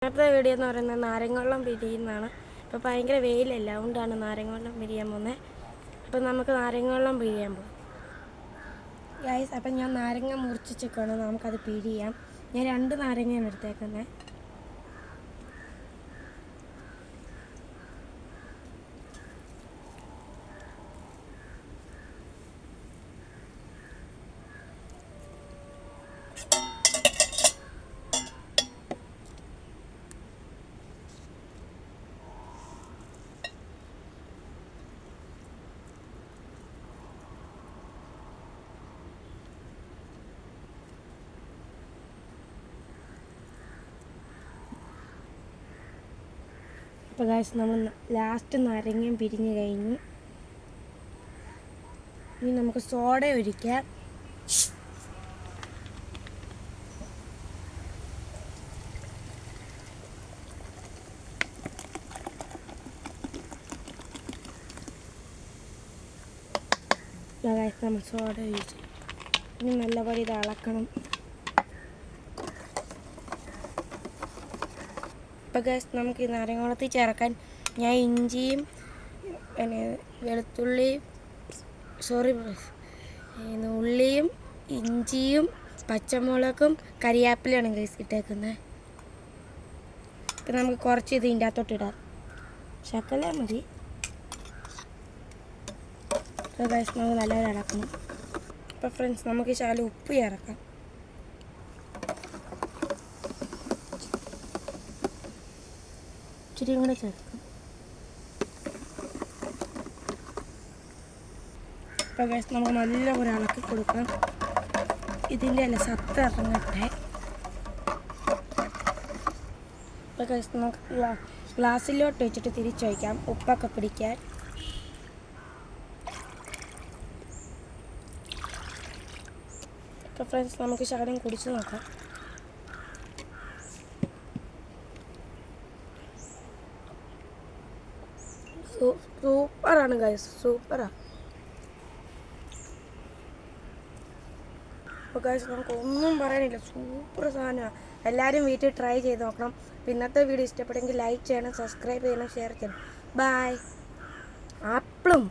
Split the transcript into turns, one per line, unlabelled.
ഇന്നത്തെ വീഡിയോ എന്ന് പറയുന്നത് നാരങ്ങവെള്ളം പിരിയുന്നതാണ്. ഇപ്പോൾ ഭയങ്കര വെയിലല്ല, അതുകൊണ്ടാണ് നാരങ്ങവെള്ളം പിരിയാൻ പോകുന്നത്. അപ്പം നമുക്ക് നാരങ്ങവെള്ളം പിരിയാൻ പോകും ഗൈസ്. അപ്പം ഞാൻ നാരങ്ങ മുറിച്ചിട്ടൊക്കെയാണ്, നമുക്കത് പിരിയാം. ഞാൻ 2 നാരങ്ങയാണ് എടുത്തേക്കുന്നത്. അപ്പോൾ ഗൈസ്, നമ്മൾ ലാസ്റ്റ് നാരങ്ങയും പിരിഞ്ഞ് കഴിഞ്ഞു. ഇനി നമുക്ക് സോഡ ഒഴിക്കാം. ഗൈസ്, നമ്മൾ സോഡ ഒഴിച്ചു. ഇനി നല്ലപോലെ ഇത് ഇളക്കണം. ഇപ്പോൾ ഗൈസ്, നമുക്ക് ഈ നാരങ്ങവെള്ളത്തിൽ ചേർക്കാൻ ഞാൻ ഇഞ്ചിയും ഉള്ളിയും ഇഞ്ചിയും പച്ചമുളകും കരിയാപ്പിലയാണ് ഗൈസ് ഇട്ടേക്കുന്നത്. ഇപ്പം നമുക്ക് കുറച്ച് ഇത് ഇതിൻ്റെ അകത്തോട്ട് ഇടാം. ശകലം മതി. അപ്പോൾ ഗൈസ്, നമുക്ക് നല്ലപോലെ ഇളക്കണം. അപ്പോൾ ഫ്രണ്ട്സ്, നമുക്ക് ശകലം ഉപ്പ് ചേർക്കാം. ഇച്ചിരി കൂടെ ചേർക്കാം. അപ്പോൾ ഗൈസ്, നമുക്ക് നല്ലപോലെ ഇളക്കി കൊടുക്കാം. ഇതിൻ്റെ അല്ല സത്ത് ഇറങ്ങട്ടെ. അപ്പോൾ ഗൈസ്, നമുക്ക് ഗ്ലാസ്സിലോട്ട് വെച്ചിട്ട് തിരിച്ചു വയ്ക്കാം, ഉപ്പൊക്കെ പിടിക്കാൻ. അപ്പോൾ ഫ്രണ്ട്സ്, നമുക്ക് ശകലം കുടിച്ച് നോക്കാം. സൂപ്പറാണ് ഗൈസ്, സൂപ്പറാണ്. അപ്പോൾ ഗൈസ്, നമുക്ക് ഒന്നും പറയാനില്ല, സൂപ്പർ സാധനമാണ്. എല്ലാവരും വീട്ടിൽ ട്രൈ ചെയ്ത് നോക്കണം. ഇന്നത്തെ വീഡിയോ ഇഷ്ടപ്പെട്ടെങ്കിൽ ലൈക്ക് ചെയ്യണം, സബ്സ്ക്രൈബ് ചെയ്യണം, ഷെയർ ചെയ്യണം. ബൈ. ആപ്പിളും